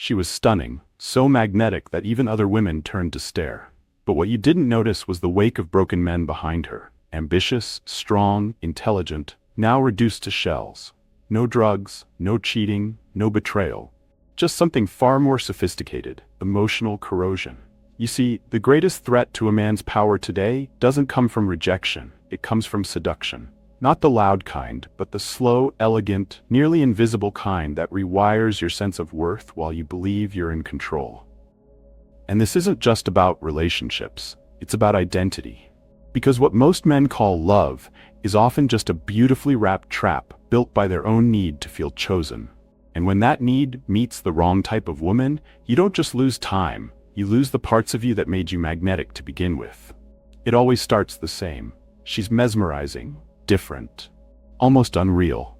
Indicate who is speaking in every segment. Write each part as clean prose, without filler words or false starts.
Speaker 1: She was stunning, so magnetic that even other women turned to stare. But what you didn't notice was the wake of broken men behind her. Ambitious, strong, intelligent, now reduced to shells. No drugs, no cheating, no betrayal. Just something far more sophisticated, emotional corrosion. You see, the greatest threat to a man's power today doesn't come from rejection, it comes from seduction. Not the loud kind, but the slow, elegant, nearly invisible kind that rewires your sense of worth while you believe you're in control. And this isn't just about relationships, it's about identity. Because what most men call love is often just a beautifully wrapped trap built by their own need to feel chosen. And when that need meets the wrong type of woman, you don't just lose time, you lose the parts of you that made you magnetic to begin with. It always starts the same. She's mesmerizing, different, almost unreal.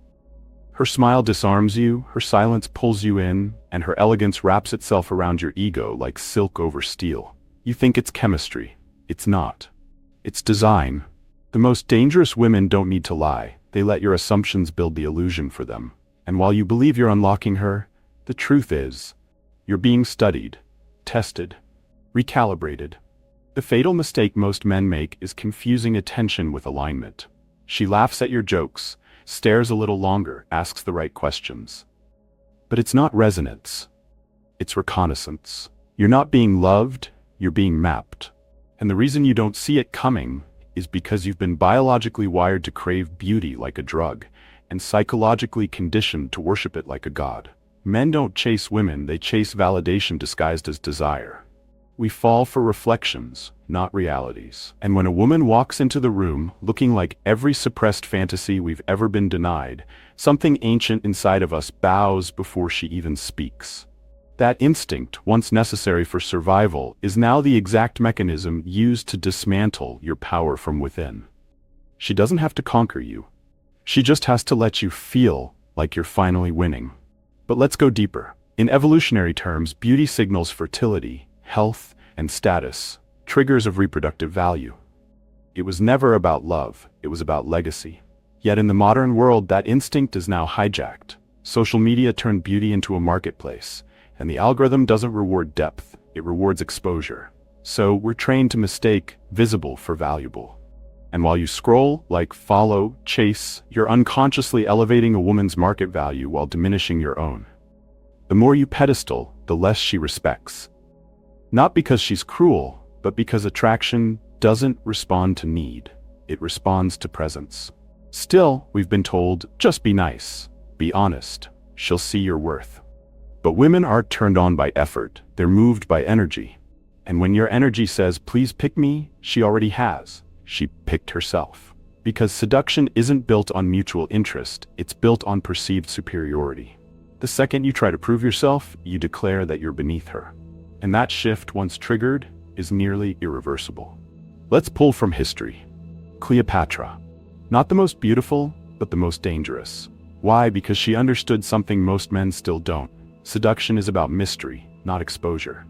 Speaker 1: Her smile disarms you, her silence pulls you in, and her elegance wraps itself around your ego like silk over steel. You think it's chemistry. It's not. It's design. The most dangerous women don't need to lie. They let your assumptions build the illusion for them. And while you believe you're unlocking her, the truth is, you're being studied, tested, recalibrated. The fatal mistake most men make is confusing attention with alignment. She laughs at your jokes, stares a little longer, asks the right questions. But it's not resonance. It's reconnaissance. You're not being loved, you're being mapped. And the reason you don't see it coming is because you've been biologically wired to crave beauty like a drug, and psychologically conditioned to worship it like a god. Men don't chase women, they chase validation disguised as desire. We fall for reflections, not realities. And when a woman walks into the room looking like every suppressed fantasy we've ever been denied, something ancient inside of us bows before she even speaks. That instinct, once necessary for survival, is now the exact mechanism used to dismantle your power from within. She doesn't have to conquer you. She just has to let you feel like you're finally winning. But let's go deeper. In evolutionary terms, beauty signals fertility, health, and status, triggers of reproductive value. It was never about love, it was about legacy. Yet in the modern world, that instinct is now hijacked. Social media turned beauty into a marketplace, and the algorithm doesn't reward depth, it rewards exposure. So we're trained to mistake visible for valuable. And while you scroll, like, follow, chase, you're unconsciously elevating a woman's market value while diminishing your own. The more you pedestal, the less she respects. Not because she's cruel, but because attraction doesn't respond to need. It responds to presence. Still, we've been told, just be nice, be honest, she'll see your worth. But women aren't turned on by effort, they're moved by energy. And when your energy says, please pick me, she already has. She picked herself. Because seduction isn't built on mutual interest, it's built on perceived superiority. The second you try to prove yourself, you declare that you're beneath her. And that shift, once triggered, is nearly irreversible. Let's pull from history. Cleopatra. Not the most beautiful, but the most dangerous. Why? Because she understood something most men still don't. Seduction is about mystery, not exposure.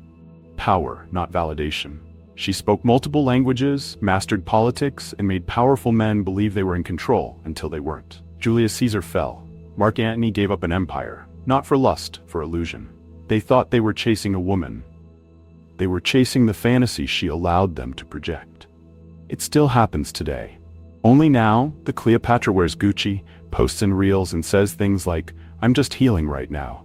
Speaker 1: Power, not validation. She spoke multiple languages, mastered politics, and made powerful men believe they were in control until they weren't. Julius Caesar fell. Mark Antony gave up an empire, not for lust, for illusion. They thought they were chasing a woman. They were chasing the fantasy she allowed them to project. It still happens today. Only now, the Cleopatra wears Gucci, posts in reels, and says things like, I'm just healing right now.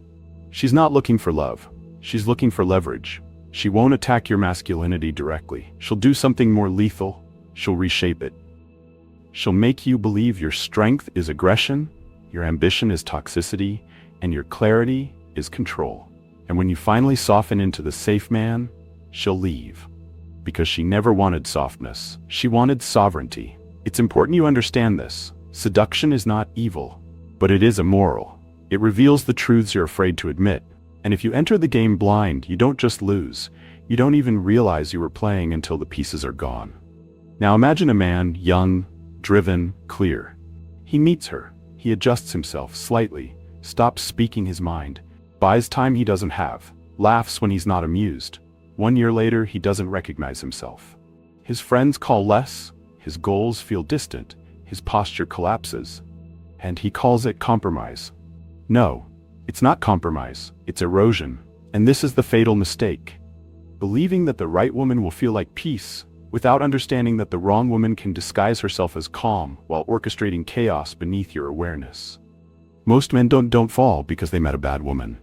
Speaker 1: She's not looking for love. She's looking for leverage. She won't attack your masculinity directly. She'll do something more lethal. She'll reshape it. She'll make you believe your strength is aggression, your ambition is toxicity, and your clarity is control. And when you finally soften into the safe man, she'll leave. Because she never wanted softness. She wanted sovereignty. It's important you understand this. Seduction is not evil, but it is immoral. It reveals the truths you're afraid to admit. And if you enter the game blind, you don't just lose. You don't even realize you were playing until the pieces are gone. Now imagine a man, young, driven, clear. He meets her. He adjusts himself slightly, stops speaking his mind, buys time he doesn't have, laughs when he's not amused. 1 year later, he doesn't recognize himself. His friends call less, his goals feel distant, his posture collapses, and he calls it compromise. No, it's not compromise, it's erosion. And this is the fatal mistake. Believing that the right woman will feel like peace, without understanding that the wrong woman can disguise herself as calm while orchestrating chaos beneath your awareness. Most men don't fall because they met a bad woman.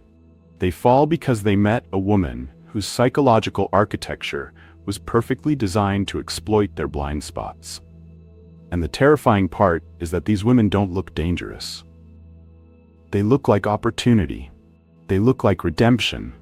Speaker 1: They fall because they met a woman whose psychological architecture was perfectly designed to exploit their blind spots. And the terrifying part is that these women don't look dangerous. They look like opportunity. They look like redemption.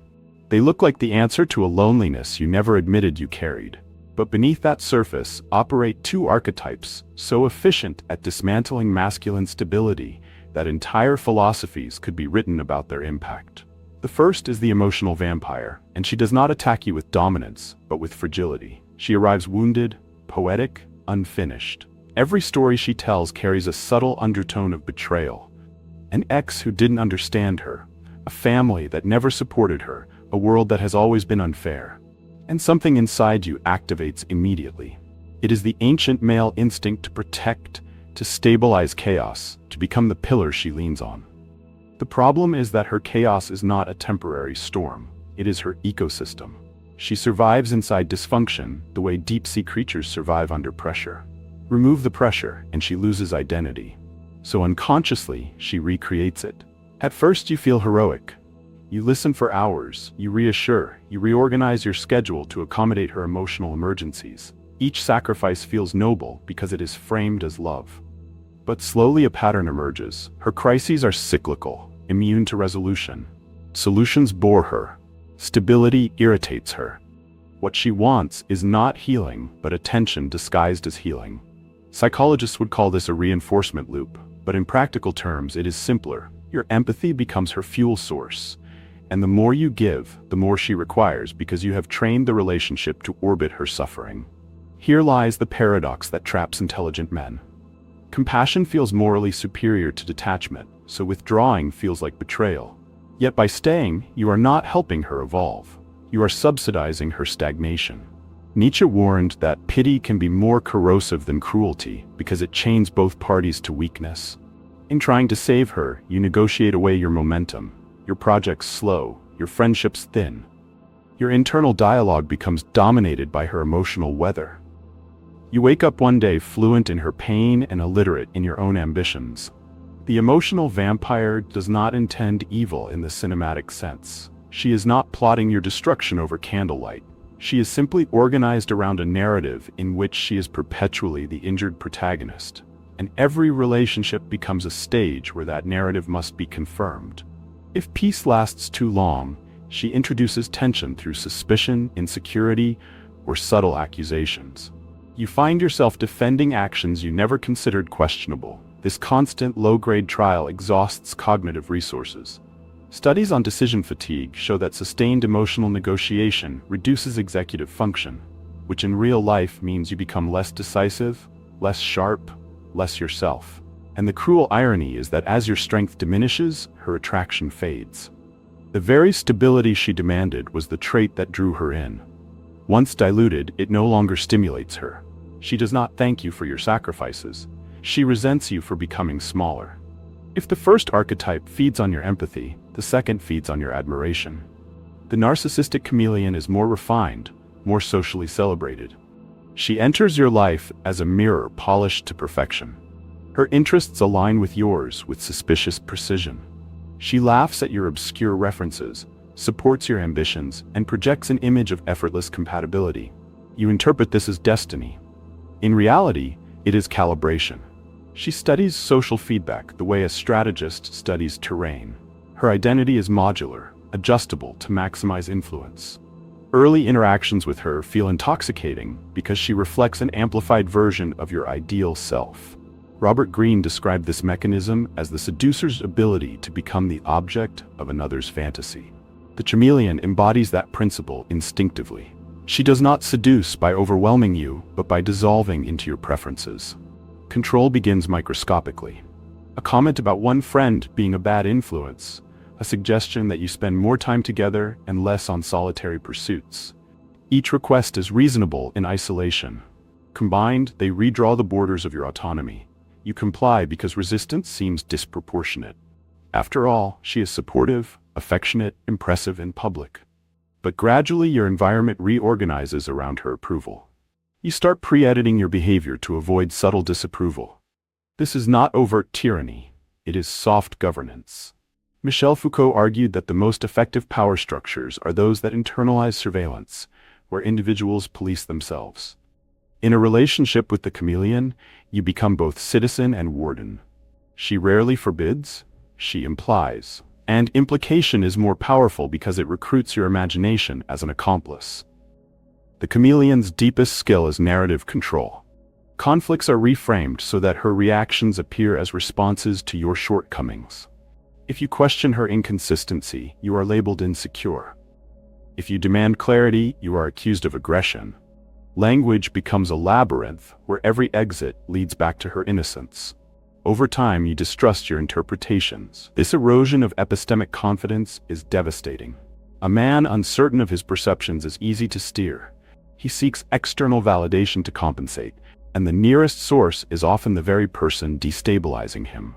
Speaker 1: They look like the answer to a loneliness you never admitted you carried. But beneath that surface operate two archetypes so efficient at dismantling masculine stability that entire philosophies could be written about their impact. The first is the emotional vampire, and she does not attack you with dominance, but with fragility. She arrives wounded, poetic, unfinished. Every story she tells carries a subtle undertone of betrayal. An ex who didn't understand her, a family that never supported her, a world that has always been unfair. And something inside you activates immediately. It is the ancient male instinct to protect, to stabilize chaos, to become the pillar she leans on. The problem is that her chaos is not a temporary storm. It is her ecosystem. She survives inside dysfunction the way deep-sea creatures survive under pressure. Remove the pressure and she loses identity. So unconsciously, she recreates it. At first you feel heroic. You listen for hours, you reassure, you reorganize your schedule to accommodate her emotional emergencies. Each sacrifice feels noble because it is framed as love. But slowly a pattern emerges. Her crises are cyclical, immune to resolution. Solutions bore her. Stability irritates her. What she wants is not healing, but attention disguised as healing. Psychologists would call this a reinforcement loop, but in practical terms it is simpler. Your empathy becomes her fuel source. And the more you give, the more she requires because you have trained the relationship to orbit her suffering. Here lies the paradox that traps intelligent men. Compassion feels morally superior to detachment, so withdrawing feels like betrayal. Yet by staying, you are not helping her evolve. You are subsidizing her stagnation. Nietzsche warned that pity can be more corrosive than cruelty because it chains both parties to weakness. In trying to save her, you negotiate away your momentum. Your projects slow, your friendships thin. Your internal dialogue becomes dominated by her emotional weather. You wake up one day fluent in her pain and illiterate in your own ambitions. The emotional vampire does not intend evil in the cinematic sense. She is not plotting your destruction over candlelight. She is simply organized around a narrative in which she is perpetually the injured protagonist. And every relationship becomes a stage where that narrative must be confirmed. If peace lasts too long, she introduces tension through suspicion, insecurity, or subtle accusations. You find yourself defending actions you never considered questionable. This constant low-grade trial exhausts cognitive resources. Studies on decision fatigue show that sustained emotional negotiation reduces executive function, which in real life means you become less decisive, less sharp, less yourself. And the cruel irony is that as your strength diminishes, her attraction fades. The very stability she demanded was the trait that drew her in. Once diluted, it no longer stimulates her. She does not thank you for your sacrifices. She resents you for becoming smaller. If the first archetype feeds on your empathy, the second feeds on your admiration. The narcissistic chameleon is more refined, more socially celebrated. She enters your life as a mirror polished to perfection. Her interests align with yours with suspicious precision. She laughs at your obscure references, supports your ambitions, and projects an image of effortless compatibility. You interpret this as destiny. In reality, it is calibration. She studies social feedback the way a strategist studies terrain. Her identity is modular, adjustable to maximize influence. Early interactions with her feel intoxicating because she reflects an amplified version of your ideal self. Robert Greene described this mechanism as the seducer's ability to become the object of another's fantasy. The chameleon embodies that principle instinctively. She does not seduce by overwhelming you, but by dissolving into your preferences. Control begins microscopically. A comment about one friend being a bad influence, a suggestion that you spend more time together and less on solitary pursuits. Each request is reasonable in isolation. Combined, they redraw the borders of your autonomy. You comply because resistance seems disproportionate. After all, she is supportive, affectionate, impressive in public. But gradually your environment reorganizes around her approval. You start pre-editing your behavior to avoid subtle disapproval. This is not overt tyranny, it is soft governance. Michel Foucault argued that the most effective power structures are those that internalize surveillance, where individuals police themselves. In a relationship with the chameleon, you become both citizen and warden. She rarely forbids, she implies. And implication is more powerful because it recruits your imagination as an accomplice. The chameleon's deepest skill is narrative control. Conflicts are reframed so that her reactions appear as responses to your shortcomings. If you question her inconsistency, you are labeled insecure. If you demand clarity, you are accused of aggression. Language becomes a labyrinth where every exit leads back to her innocence. Over time, you distrust your interpretations. This erosion of epistemic confidence is devastating. A man uncertain of his perceptions is easy to steer. He seeks external validation to compensate, and the nearest source is often the very person destabilizing him.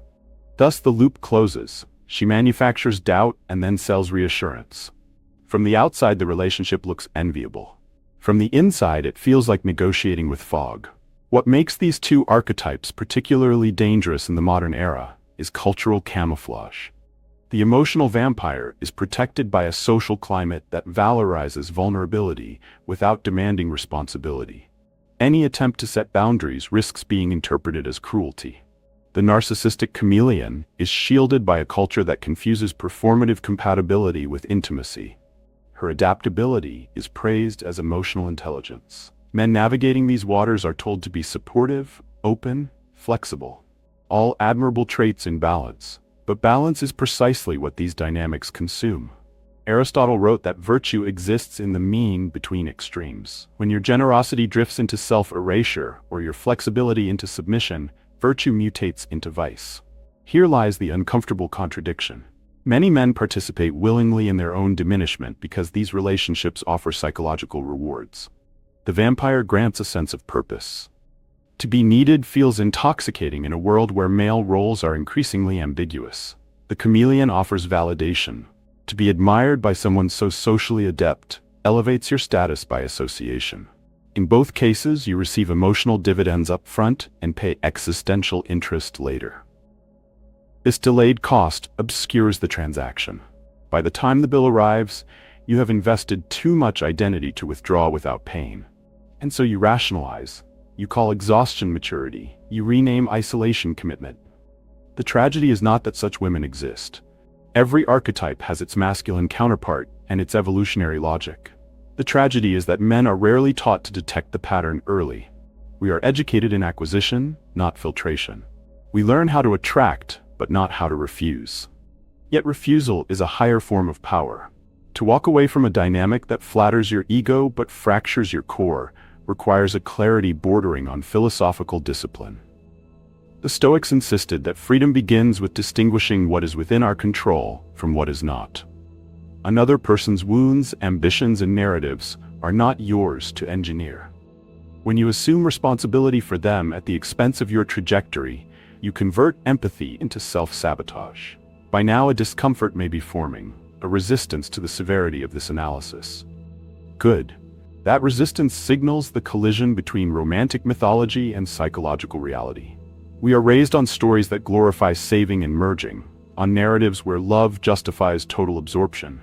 Speaker 1: Thus the loop closes. She manufactures doubt and then sells reassurance. From the outside, the relationship looks enviable. From the inside, it feels like negotiating with fog. What makes these two archetypes particularly dangerous in the modern era is cultural camouflage. The emotional vampire is protected by a social climate that valorizes vulnerability without demanding responsibility. Any attempt to set boundaries risks being interpreted as cruelty. The narcissistic chameleon is shielded by a culture that confuses performative compatibility with intimacy. Her adaptability is praised as emotional intelligence. Men navigating these waters are told to be supportive, open, flexible. All admirable traits in balance. But balance is precisely what these dynamics consume. Aristotle wrote that virtue exists in the mean between extremes. When your generosity drifts into self-erasure or your flexibility into submission, virtue mutates into vice. Here lies the uncomfortable contradiction. Many men participate willingly in their own diminishment because these relationships offer psychological rewards. The vampire grants a sense of purpose. To be needed feels intoxicating in a world where male roles are increasingly ambiguous. The chameleon offers validation. To be admired by someone so socially adept elevates your status by association. In both cases, you receive emotional dividends up front and pay existential interest later. This delayed cost obscures the transaction. By the time the bill arrives, you have invested too much identity to withdraw without pain. And so you rationalize. You call exhaustion maturity. You rename isolation commitment. The tragedy is not that such women exist. Every archetype has its masculine counterpart and its evolutionary logic. The tragedy is that men are rarely taught to detect the pattern early. We are educated in acquisition, not filtration. We learn how to attract, but not how to refuse. Yet refusal is a higher form of power. To walk away from a dynamic that flatters your ego but fractures your core requires a clarity bordering on philosophical discipline. The Stoics insisted that freedom begins with distinguishing what is within our control from what is not. Another person's wounds, ambitions, and narratives are not yours to engineer. When you assume responsibility for them at the expense of your trajectory, you convert empathy into self-sabotage. By now, a discomfort may be forming, a resistance to the severity of this analysis. Good. That resistance signals the collision between romantic mythology and psychological reality. We are raised on stories that glorify saving and merging, on narratives where love justifies total absorption.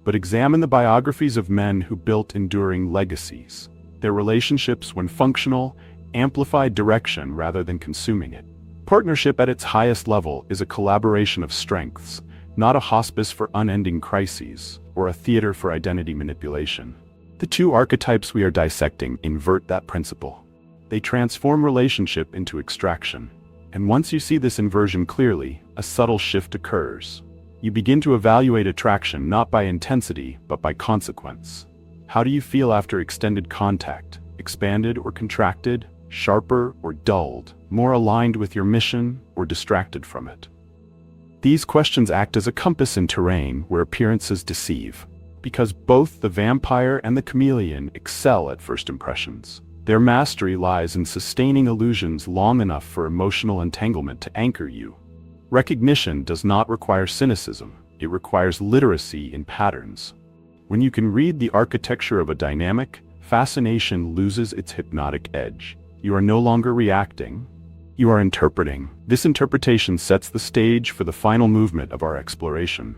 Speaker 1: But examine the biographies of men who built enduring legacies. Their relationships, when functional, amplified direction rather than consuming it. Partnership at its highest level is a collaboration of strengths, not a hospice for unending crises, or a theater for identity manipulation. The two archetypes we are dissecting invert that principle. They transform relationship into extraction. And once you see this inversion clearly, a subtle shift occurs. You begin to evaluate attraction not by intensity, but by consequence. How do you feel after extended contact? Expanded or contracted? Sharper or dulled? More aligned with your mission or distracted from it? These questions act as a compass in terrain where appearances deceive. Because both the vampire and the chameleon excel at first impressions. Their mastery lies in sustaining illusions long enough for emotional entanglement to anchor you. Recognition does not require cynicism, it requires literacy in patterns. When you can read the architecture of a dynamic, fascination loses its hypnotic edge. You are no longer reacting, you are interpreting. This interpretation sets the stage for the final movement of our exploration.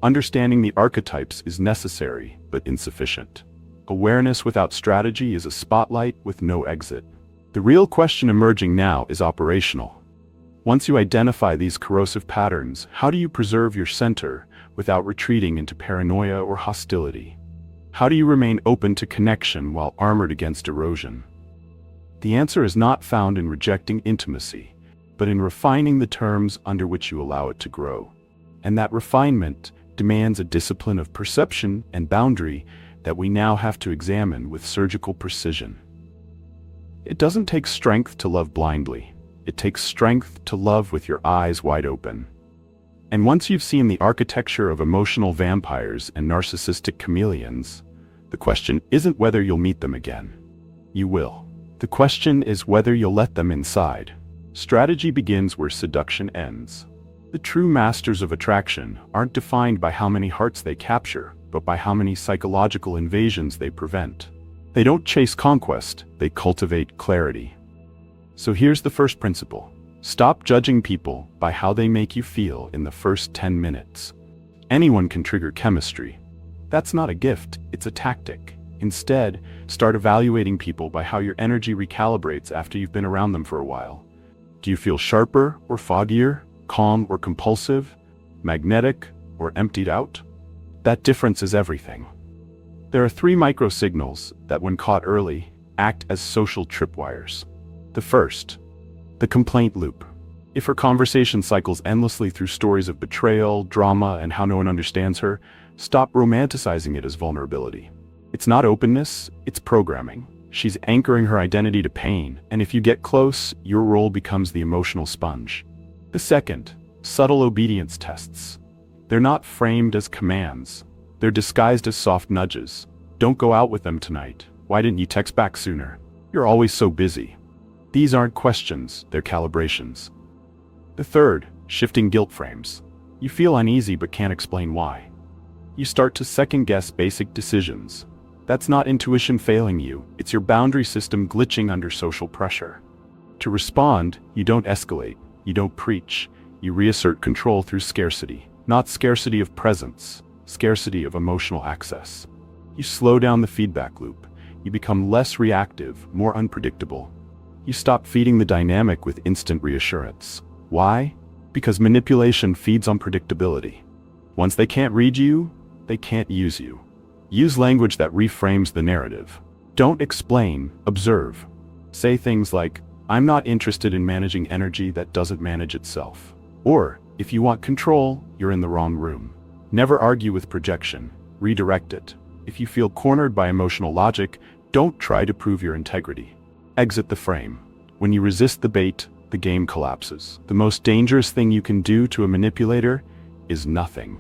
Speaker 1: Understanding the archetypes is necessary, but insufficient. Awareness without strategy is a spotlight with no exit. The real question emerging now is operational. Once you identify these corrosive patterns, how do you preserve your center without retreating into paranoia or hostility? How do you remain open to connection while armored against erosion? The answer is not found in rejecting intimacy, but in refining the terms under which you allow it to grow. And that refinement demands a discipline of perception and boundary that we now have to examine with surgical precision. It doesn't take strength to love blindly. It takes strength to love with your eyes wide open. And once you've seen the architecture of emotional vampires and narcissistic chameleons, the question isn't whether you'll meet them again. You will. The question is whether you'll let them inside. Strategy begins where seduction ends. The true masters of attraction aren't defined by how many hearts they capture, but by how many psychological invasions they prevent. They don't chase conquest, they cultivate clarity. So here's the first principle. Stop judging people by how they make you feel in the first 10 minutes. Anyone can trigger chemistry. That's not a gift, it's a tactic. Instead, start evaluating people by how your energy recalibrates after you've been around them for a while. Do you feel sharper or foggier, calm or compulsive, magnetic or emptied out? That difference is everything. There are 3 micro-signals that, when caught early, act as social tripwires. The first, the complaint loop. If her conversation cycles endlessly through stories of betrayal, drama, and how no one understands her, stop romanticizing it as vulnerability. It's not openness, it's programming. She's anchoring her identity to pain, and if you get close, your role becomes the emotional sponge. The second, subtle obedience tests. They're not framed as commands. They're disguised as soft nudges. Don't go out with them tonight. Why didn't you text back sooner? You're always so busy. These aren't questions, they're calibrations. The third, shifting guilt frames. You feel uneasy but can't explain why. You start to second-guess basic decisions. That's not intuition failing you, it's your boundary system glitching under social pressure. To respond, you don't escalate, you don't preach, you reassert control through scarcity. Not scarcity of presence, scarcity of emotional access. You slow down the feedback loop. You become less reactive, more unpredictable. You stop feeding the dynamic with instant reassurance. Why? Because manipulation feeds on predictability. Once they can't read you, they can't use you. Use language that reframes the narrative. Don't explain, observe. Say things like, I'm not interested in managing energy that doesn't manage itself. Or, if you want control, you're in the wrong room. Never argue with projection. Redirect it. If you feel cornered by emotional logic, don't try to prove your integrity. Exit the frame. When you resist the bait, the game collapses. The most dangerous thing you can do to a manipulator is nothing.